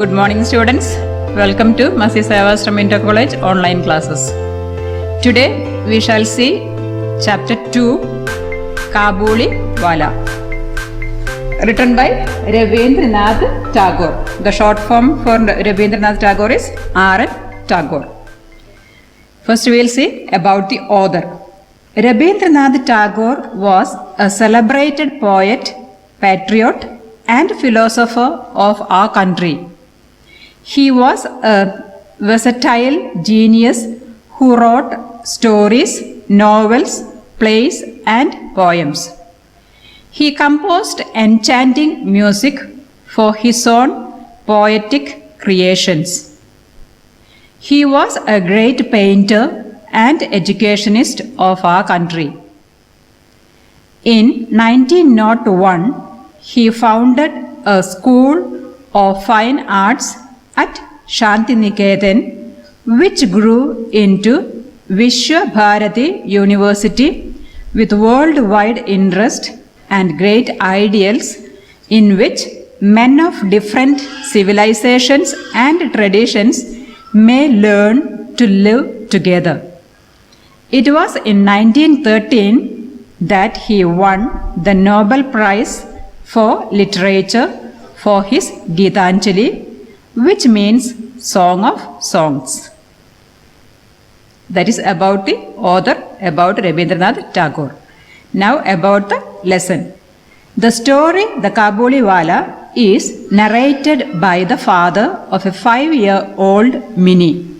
Good morning, students. Welcome to Mercy Sevastram Inter College online classes. Today we shall see chapter 2, Kabuli Wala, written by Ravindranath Tagore. The short form for Ravindranath Tagore is R.N. Tagore. First we will see about the author. Rabindranath Tagore was a celebrated poet, patriot and philosopher of our country. He was a versatile genius who wrote stories, novels, plays and poems. He composed enchanting music for his own poetic creations. He was a great painter and educationist of our country. In 1901, he founded a school of fine arts at Shantiniketan, which grew into Vishwa Bharati University with worldwide interest and great ideals in which men of different civilizations and traditions may learn to live together. It was in 1913 that he won the Nobel Prize for Literature for his Gitanjali, which means Song of Songs. That is about the author, about Rabindranath Tagore. Now about the lesson. The story, The Kabuliwala, is narrated by the father of a 5-year-old Minnie.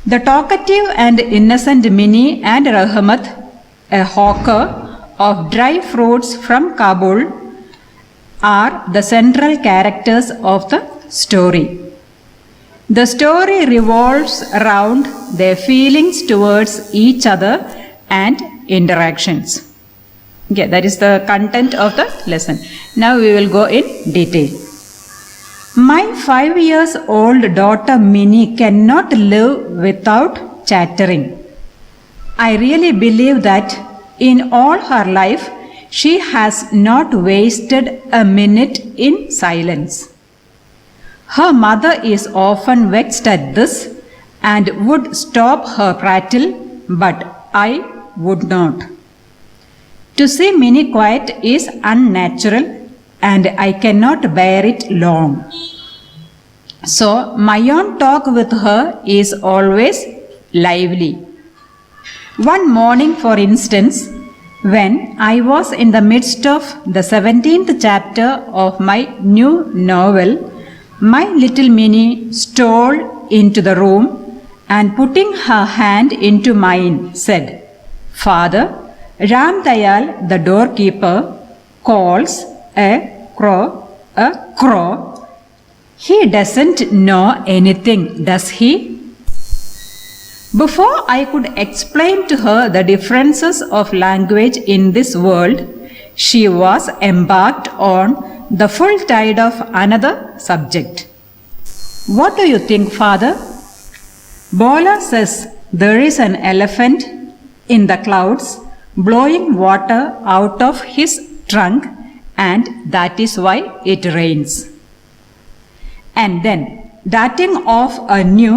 The talkative and innocent Minnie and Rahmat, a hawker of dry fruits from Kabul, are the central characters of the story. The story revolves around their feelings towards each other and interactions. Okay, that is the content of the lesson. Now we will go in detail. My 5-year-old daughter Minnie cannot live without chattering. I really believe that in all her life, she has not wasted a minute in silence. Her mother is often vexed at this and would stop her prattle, but I would not. To see Minnie quiet is unnatural and I cannot bear it long. So my own talk with her is always lively. One morning, for instance, when I was in the midst of the 17th chapter of my new novel, my little Minnie stole into the room and putting her hand into mine said, "Father, Ram Dayal, the doorkeeper, calls a crow a crow. He doesn't know anything, does he?" Before I could explain to her the differences of language in this world, she was embarked on the full tide of another subject. "What do you think, father? Bola says there is an elephant in the clouds blowing water out of his trunk, and that is why it rains." And then, darting off anew,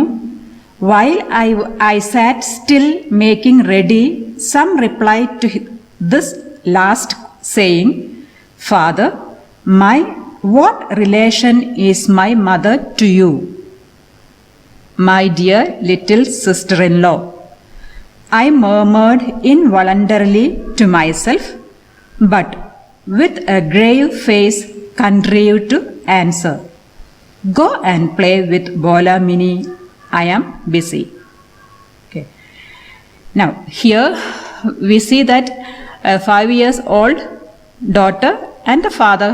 while I sat still making ready some reply to this last, saying, "Father, what relation is my mother to you?" "My dear little sister-in-law," I murmured involuntarily to myself, but with a grave face contrived to answer, "Go and play with Bola, Minnie. I am busy." Okay. Now here we see that a 5-year-old daughter and the father,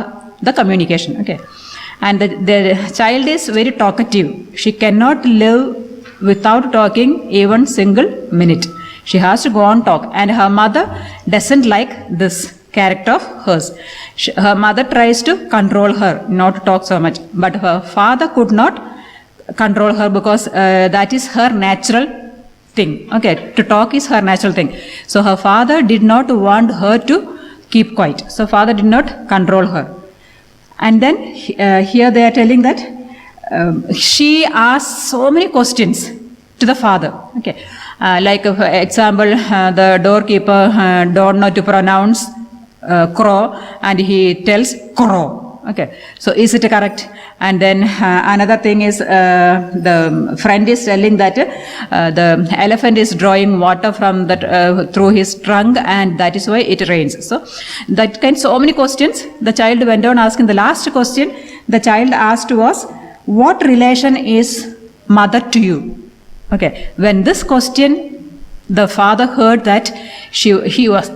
the communication. Okay. And the child is very talkative. She cannot live without talking even single minute. She has to go on talk, and her mother doesn't like this character of hers. Her mother tries to control her not to talk so much, but her father could not control her because that is her natural thing. Okay, to talk is her natural thing. So her father did not want her to keep quiet. So father did not control her. And then here they are telling that she asked so many questions to the father. Okay, like for example, the doorkeeper don't know to pronounce crow, and he tells crow. Okay, so is it correct? And then another thing is the friend is telling that the elephant is drawing water from that through his trunk, and that is why it rains. So that kind, so many questions. The child went on asking. The last question the child asked was, what relation is mother to you? Okay, when this question the father heard that, he was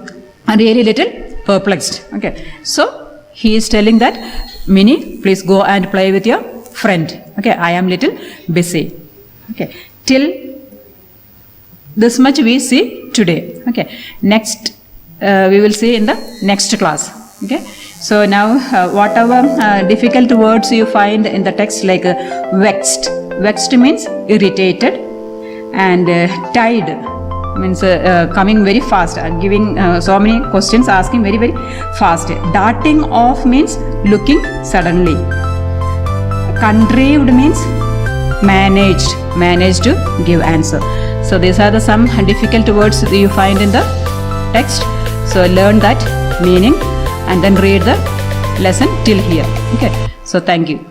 really little perplexed. Okay, so he is telling that, Minnie, please go and play with your friend. Okay, I am little busy. Okay, till this much we see today. Okay, next we will see in the next class. Okay, so now whatever difficult words you find in the text, like vexed. Vexed means irritated, and tied means coming very fast, giving so many questions, asking very very fast. Darting off means looking suddenly. Contrived means managed to give answer. So these are the some difficult words that you find in the text. So learn that meaning and then read the lesson till here. Okay, so thank you.